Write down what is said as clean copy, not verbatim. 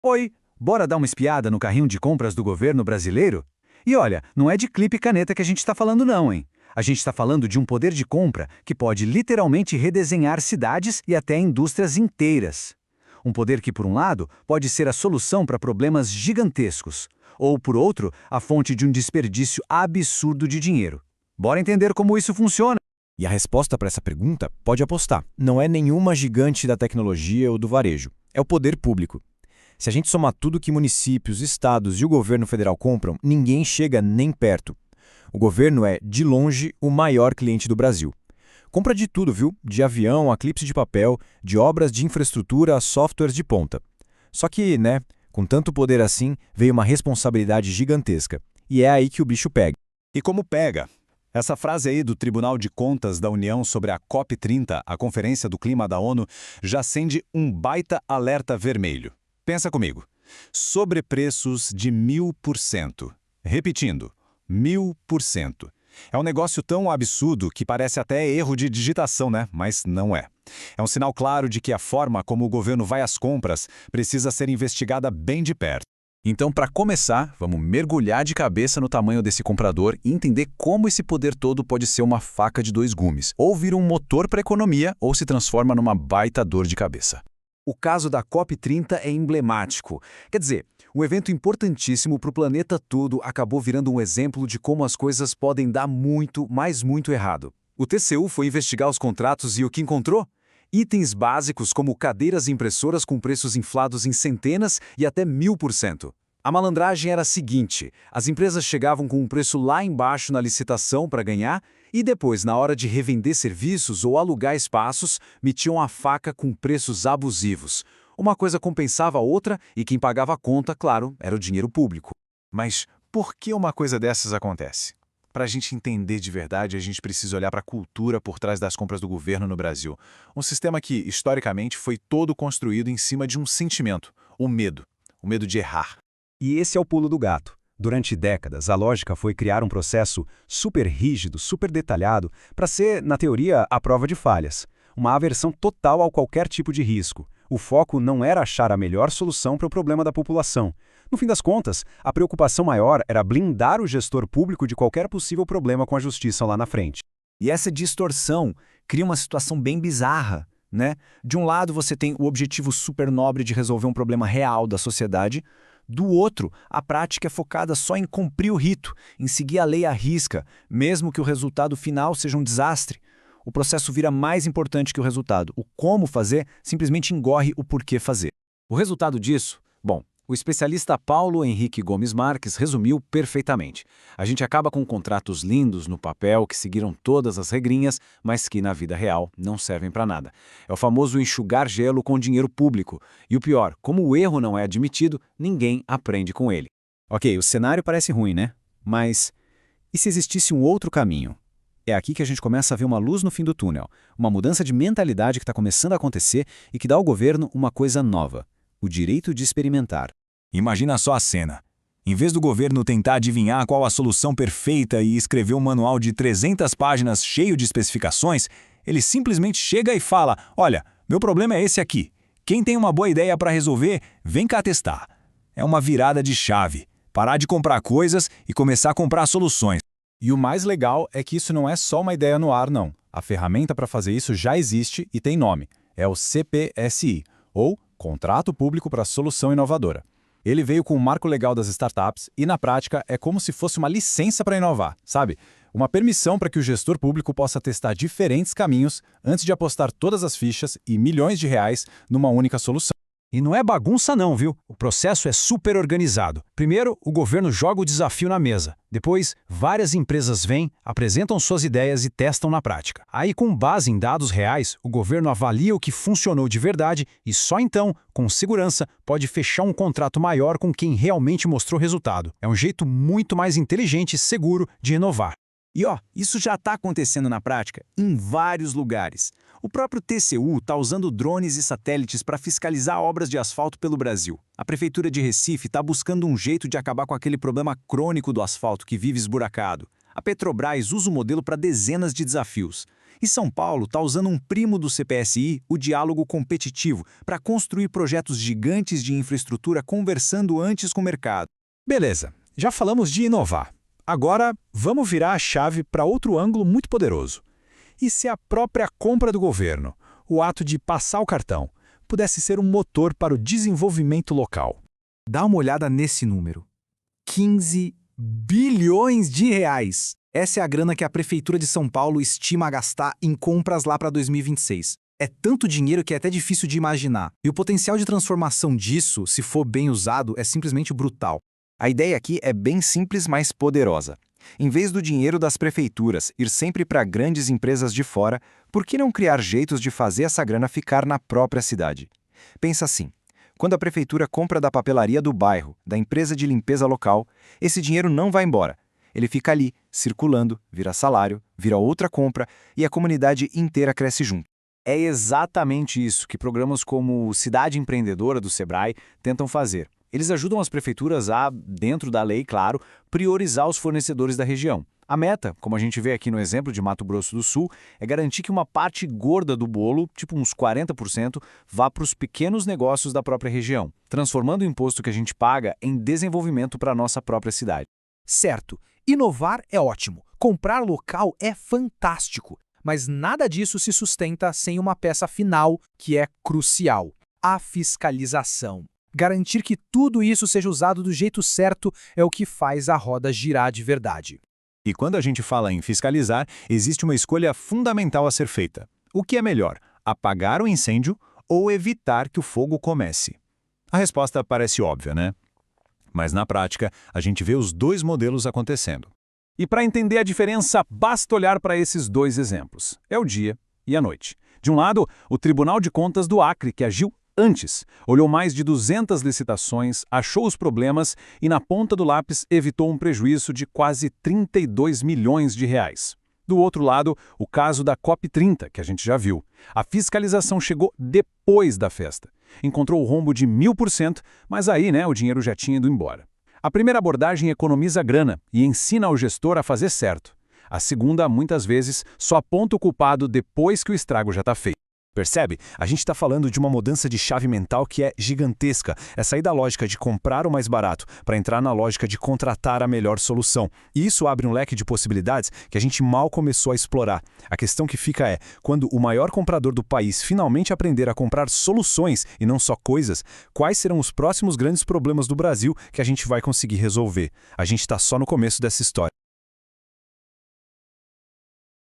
Oi, bora dar uma espiada no carrinho de compras do governo brasileiro? E olha, não é de clipe e caneta que a gente está falando não, hein? A gente está falando de um poder de compra que pode literalmente redesenhar cidades e até indústrias inteiras. Um poder que, por um lado, pode ser a solução para problemas gigantescos, ou, por outro, a fonte de um desperdício absurdo de dinheiro. Bora entender como isso funciona. E a resposta para essa pergunta, pode apostar, não é nenhuma gigante da tecnologia ou do varejo. É o poder público. Se a gente somar tudo que municípios, estados e o governo federal compram, ninguém chega nem perto. O governo é, de longe, o maior cliente do Brasil. Compra de tudo, viu? De avião a clipes de papel, de obras de infraestrutura a softwares de ponta. Só que, com tanto poder assim, veio uma responsabilidade gigantesca. E é aí que o bicho pega. E como pega? Essa frase aí do Tribunal de Contas da União sobre a COP30, a Conferência do Clima da ONU, já acende um baita alerta vermelho. Pensa comigo. Sobrepreços de 1000%. Repetindo, 1000%. É um negócio tão absurdo que parece até erro de digitação, né? Mas não é. É um sinal claro de que a forma como o governo vai às compras precisa ser investigada bem de perto. Então, para começar, vamos mergulhar de cabeça no tamanho desse comprador e entender como esse poder todo pode ser uma faca de dois gumes, ou vira um motor para a economia, ou se transforma numa baita dor de cabeça. O caso da COP30 é emblemático. Quer dizer, um evento importantíssimo para o planeta todo acabou virando um exemplo de como as coisas podem dar muito, mas muito errado. O TCU foi investigar os contratos e o que encontrou? Itens básicos como cadeiras e impressoras com preços inflados em centenas e até 1000%. A malandragem era a seguinte: as empresas chegavam com um preço lá embaixo na licitação para ganhar e depois, na hora de revender serviços ou alugar espaços, metiam a faca com preços abusivos. Uma coisa compensava a outra e quem pagava a conta, claro, era o dinheiro público. Mas por que uma coisa dessas acontece? Para a gente entender de verdade, a gente precisa olhar para a cultura por trás das compras do governo no Brasil. Um sistema que, historicamente, foi todo construído em cima de um sentimento, o medo de errar. E esse é o pulo do gato. Durante décadas, a lógica foi criar um processo super rígido, super detalhado, para ser, na teoria, a prova de falhas. Uma aversão total a qualquer tipo de risco. O foco não era achar a melhor solução para o problema da população. No fim das contas, a preocupação maior era blindar o gestor público de qualquer possível problema com a justiça lá na frente. E essa distorção cria uma situação bem bizarra, né? De um lado, você tem o objetivo super nobre de resolver um problema real da sociedade. Do outro, a prática é focada só em cumprir o rito, em seguir a lei à risca, mesmo que o resultado final seja um desastre. O processo vira mais importante que o resultado. O como fazer simplesmente engorre o porquê fazer. O resultado disso? Bom, o especialista Paulo Henrique Gomes Marques resumiu perfeitamente. A gente acaba com contratos lindos no papel que seguiram todas as regrinhas, mas que na vida real não servem para nada. É o famoso enxugar gelo com dinheiro público. E o pior, como o erro não é admitido, ninguém aprende com ele. Ok, o cenário parece ruim, né? Mas e se existisse um outro caminho? É aqui que a gente começa a ver uma luz no fim do túnel, uma mudança de mentalidade que está começando a acontecer e que dá ao governo uma coisa nova: o direito de experimentar. Imagina só a cena. Em vez do governo tentar adivinhar qual a solução perfeita e escrever um manual de 300 páginas cheio de especificações, ele simplesmente chega e fala: olha, meu problema é esse aqui. Quem tem uma boa ideia para resolver, vem cá testar. É uma virada de chave. Parar de comprar coisas e começar a comprar soluções. E o mais legal é que isso não é só uma ideia no ar, não. A ferramenta para fazer isso já existe e tem nome. É o CPSI, ou Contrato Público para Solução Inovadora. Ele veio com o marco legal das startups e, na prática, é como se fosse uma licença para inovar, sabe? Uma permissão para que o gestor público possa testar diferentes caminhos antes de apostar todas as fichas e milhões de reais numa única solução. E não é bagunça não, viu? O processo é super organizado. Primeiro, o governo joga o desafio na mesa. Depois, várias empresas vêm, apresentam suas ideias e testam na prática. Aí, com base em dados reais, o governo avalia o que funcionou de verdade e só então, com segurança, pode fechar um contrato maior com quem realmente mostrou resultado. É um jeito muito mais inteligente e seguro de inovar. E isso já está acontecendo na prática em vários lugares. O próprio TCU está usando drones e satélites para fiscalizar obras de asfalto pelo Brasil. A Prefeitura de Recife está buscando um jeito de acabar com aquele problema crônico do asfalto que vive esburacado. A Petrobras usa o modelo para dezenas de desafios. E São Paulo está usando um primo do CPSI, o diálogo competitivo, para construir projetos gigantes de infraestrutura conversando antes com o mercado. Beleza, já falamos de inovar. Agora, vamos virar a chave para outro ângulo muito poderoso. E se a própria compra do governo, o ato de passar o cartão, pudesse ser um motor para o desenvolvimento local? Dá uma olhada nesse número. 15 bilhões de reais. Essa é a grana que a Prefeitura de São Paulo estima gastar em compras lá para 2026. É tanto dinheiro que é até difícil de imaginar. E o potencial de transformação disso, se for bem usado, é simplesmente brutal. A ideia aqui é bem simples, mas poderosa. Em vez do dinheiro das prefeituras ir sempre para grandes empresas de fora, por que não criar jeitos de fazer essa grana ficar na própria cidade? Pensa assim. Quando a prefeitura compra da papelaria do bairro, da empresa de limpeza local, esse dinheiro não vai embora. Ele fica ali, circulando, vira salário, vira outra compra e a comunidade inteira cresce junto. É exatamente isso que programas como o Cidade Empreendedora do Sebrae tentam fazer. Eles ajudam as prefeituras a, dentro da lei, claro, priorizar os fornecedores da região. A meta, como a gente vê aqui no exemplo de Mato Grosso do Sul, é garantir que uma parte gorda do bolo, tipo uns 40%, vá para os pequenos negócios da própria região, transformando o imposto que a gente paga em desenvolvimento para a nossa própria cidade. Certo, inovar é ótimo, comprar local é fantástico, mas nada disso se sustenta sem uma peça final que é crucial: a fiscalização. Garantir que tudo isso seja usado do jeito certo é o que faz a roda girar de verdade. E quando a gente fala em fiscalizar, existe uma escolha fundamental a ser feita. O que é melhor, apagar o incêndio ou evitar que o fogo comece? A resposta parece óbvia, né? Mas na prática, a gente vê os dois modelos acontecendo. E para entender a diferença, basta olhar para esses dois exemplos. É o dia e a noite. De um lado, o Tribunal de Contas do Acre, que agiu antes, olhou mais de 200 licitações, achou os problemas e, na ponta do lápis, evitou um prejuízo de quase 32 milhões de reais. Do outro lado, o caso da COP30, que a gente já viu. A fiscalização chegou depois da festa. Encontrou o rombo de 1000%, mas aí, o dinheiro já tinha ido embora. A primeira abordagem economiza grana e ensina ao gestor a fazer certo. A segunda, muitas vezes, só aponta o culpado depois que o estrago já está feito. Percebe? A gente está falando de uma mudança de chave mental que é gigantesca. É sair da lógica de comprar o mais barato para entrar na lógica de contratar a melhor solução. E isso abre um leque de possibilidades que a gente mal começou a explorar. A questão que fica é, quando o maior comprador do país finalmente aprender a comprar soluções e não só coisas, quais serão os próximos grandes problemas do Brasil que a gente vai conseguir resolver? A gente está só no começo dessa história.